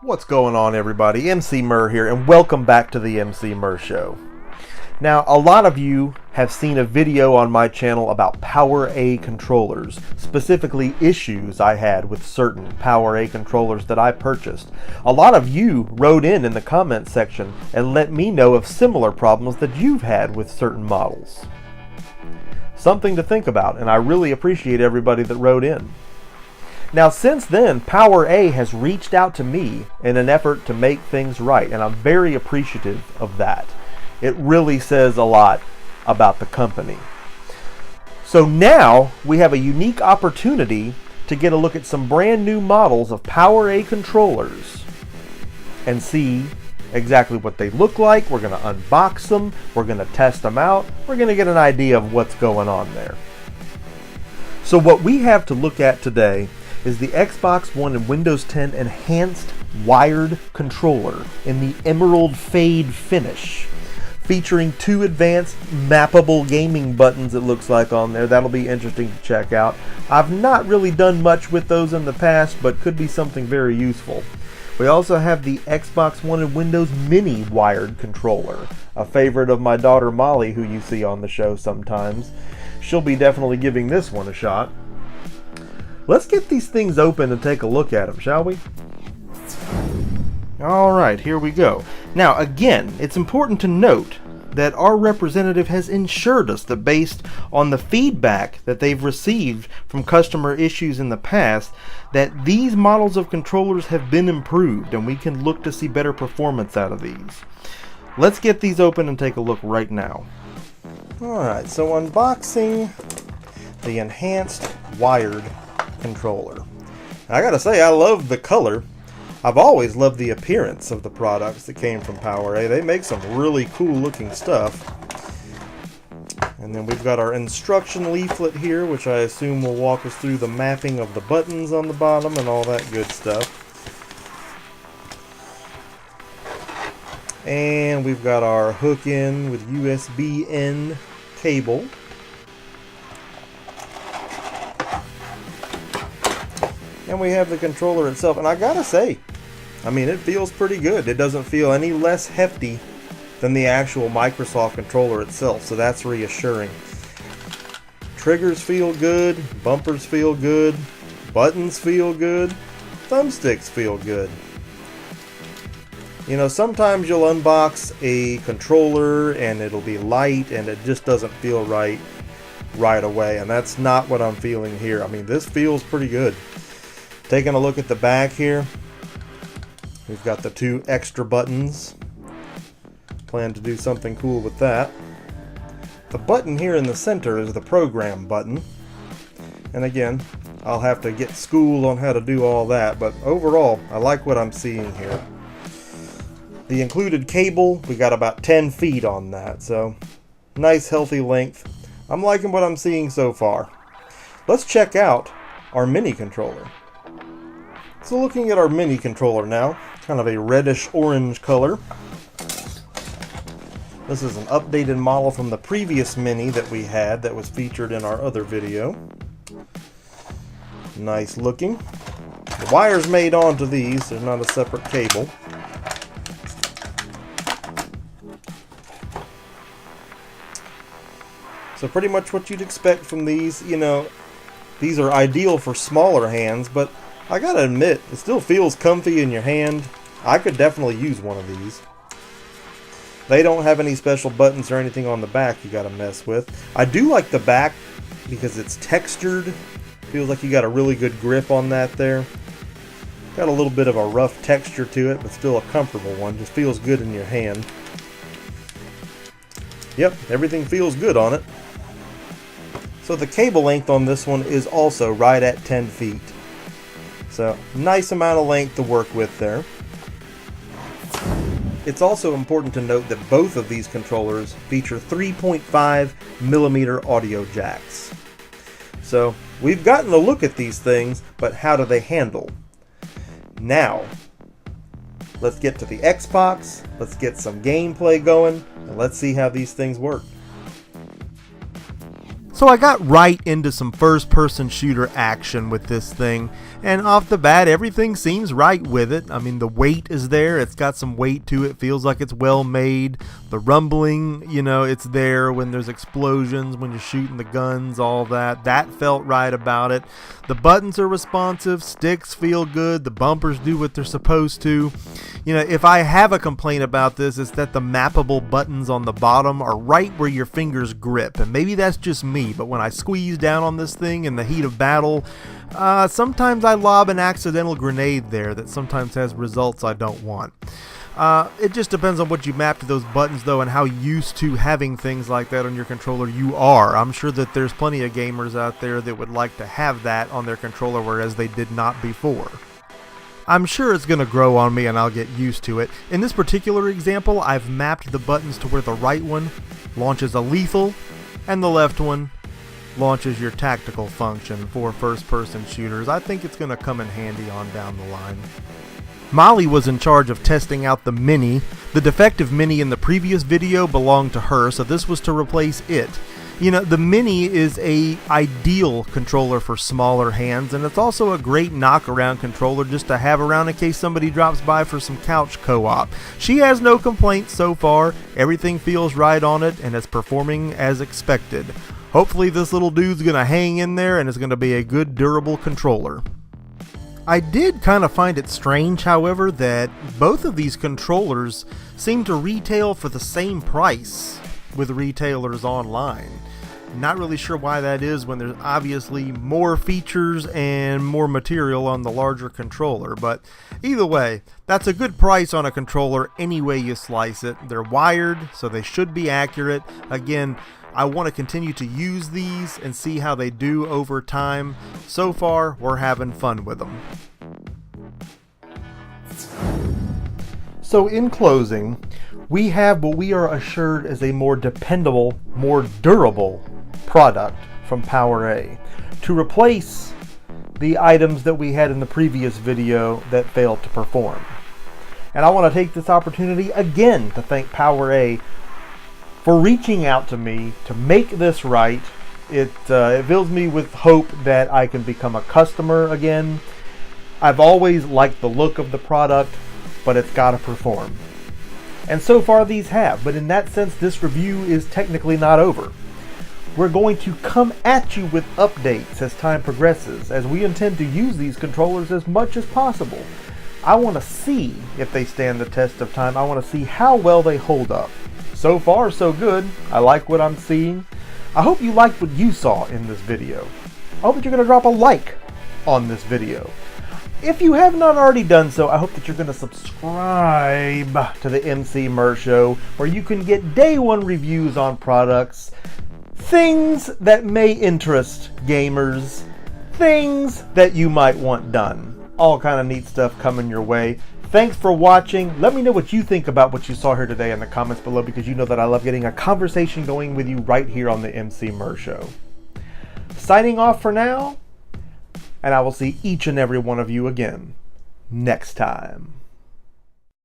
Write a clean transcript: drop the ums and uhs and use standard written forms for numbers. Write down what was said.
What's going on, everybody? MC Murr here, and welcome back to the MC Murr Show. Now, a lot of you have seen a video on my channel about PowerA controllers, specifically issues I had with certain PowerA controllers that I purchased. A lot of you wrote in the comment section and let me know of similar problems that you've had with certain models. Something to think about, and I really appreciate everybody that wrote in. Now, since then, PowerA has reached out to me in an effort to make things right, and I'm very appreciative of that. It really says a lot about the company. So now we have a unique opportunity to get a look at some brand new models of PowerA controllers and see exactly what they look like. We're going to unbox them, we're going to test them out, we're going to get an idea of what's going on there. So what we have to look at today is the Xbox One and Windows 10 enhanced wired controller in the emerald fade finish, featuring two advanced mappable gaming buttons, it looks like, on there. That'll be interesting to check out. I've not really done much with those in the past, but could be something very useful. We also have the Xbox One and Windows Mini wired controller, a favorite of my daughter Molly, who you see on the show sometimes. She'll be definitely giving this one a shot. Let's get these things open and take a look at them, shall we? Alright, here we go. Now, again, it's important to note that our representative has assured us that based on the feedback that they've received from customer issues in the past, that these models of controllers have been improved and we can look to see better performance out of these. Let's get these open and take a look right now. Alright, so unboxing the enhanced wired controller. I gotta say, I love the color. I've always loved the appearance of the products that came from PowerA. They make some really cool looking stuff. And then we've got our instruction leaflet here, which I assume will walk us through the mapping of the buttons on the bottom and all that good stuff. And we've got our hook in with USB-N cable. And we have the controller itself, and I gotta say, I mean, it feels pretty good. It doesn't feel any less hefty than the actual Microsoft controller itself, so that's reassuring. Triggers feel good, bumpers feel good, buttons feel good, thumbsticks feel good. You know, sometimes you'll unbox a controller and it'll be light and it just doesn't feel right away, and that's not what I'm feeling here. I mean, this feels pretty good. Taking a look at the back here, we've got the two extra buttons. Plan to do something cool with that. The button here in the center is the program button. And again, I'll have to get schooled on how to do all that, but overall, I like what I'm seeing here. The included cable, we got about 10 feet on that, so nice healthy length. I'm liking what I'm seeing so far. Let's check out our mini controller. So looking at our mini controller now, kind of a reddish orange color. This is an updated model from the previous mini that we had that was featured in our other video. Nice looking. The wire's made onto these, there's not a separate cable. So pretty much what you'd expect from these. You know, these are ideal for smaller hands, but I gotta admit, it still feels comfy in your hand. I could definitely use one of these. They don't have any special buttons or anything on the back you gotta mess with. I do like the back because it's textured. Feels like you got a really good grip on that there. Got a little bit of a rough texture to it, but still a comfortable one. Just feels good in your hand. Yep, everything feels good on it. So the cable length on this one is also right at 10 feet. So, nice amount of length to work with there. It's also important to note that both of these controllers feature 3.5mm audio jacks. So, we've gotten a look at these things, but how do they handle? Now, let's get to the Xbox, let's get some gameplay going, and let's see how these things work. So I got right into some first-person shooter action with this thing, and off the bat everything seems right with it. I mean, the weight is there, it's got some weight to it, feels like it's well made. The rumbling, you know, it's there when there's explosions, when you're shooting the guns, all that. That felt right about it. The buttons are responsive, sticks feel good, the bumpers do what they're supposed to. You know, if I have a complaint about this, it's that the mappable buttons on the bottom are right where your fingers grip, and maybe that's just me, but when I squeeze down on this thing in the heat of battle, sometimes I lob an accidental grenade there that sometimes has results I don't want. It just depends on what you map to those buttons though, and how used to having things like that on your controller you are. I'm sure that there's plenty of gamers out there that would like to have that on their controller, whereas they did not before. I'm sure it's going to grow on me and I'll get used to it. In this particular example, I've mapped the buttons to where the right one launches a lethal and the left one launches your tactical function for first-person shooters. I think it's going to come in handy on down the line. Molly was in charge of testing out the Mini. The defective Mini in the previous video belonged to her, so this was to replace it. You know, the Mini is a ideal controller for smaller hands, and it's also a great knock-around controller just to have around in case somebody drops by for some couch co-op. She has no complaints so far. Everything feels right on it, and it's performing as expected. Hopefully this little dude's going to hang in there and is going to be a good, durable controller. I did kind of find it strange, however, that both of these controllers seem to retail for the same price with retailers online. Not really sure why that is when there's obviously more features and more material on the larger controller, but either way, that's a good price on a controller any way you slice it. They're wired, so they should be accurate. Again, I want to continue to use these and see how they do over time. So far, we're having fun with them. So in closing, we have what we are assured is a more dependable, more durable product from PowerA to replace the items that we had in the previous video that failed to perform. And I want to take this opportunity again to thank PowerA for reaching out to me to make this right. It fills me with hope that I can become a customer again. I've always liked the look of the product, but it's got to perform. And so far these have, but in that sense this review is technically not over. We're going to come at you with updates as time progresses, as we intend to use these controllers as much as possible. I want to see if they stand the test of time. I want to see how well they hold up. So far so good. I like what I'm seeing. I hope you liked what you saw in this video. I hope that you're going to drop a like on this video. If you have not already done so, I hope that you're going to subscribe to the MC Mer Show, where you can get day one reviews on products, things that may interest gamers, things that you might want done. All kind of neat stuff coming your way. Thanks for watching. Let me know what you think about what you saw here today in the comments below, because you know that I love getting a conversation going with you right here on the MC Mer Show. Signing off for now, and I will see each and every one of you again next time.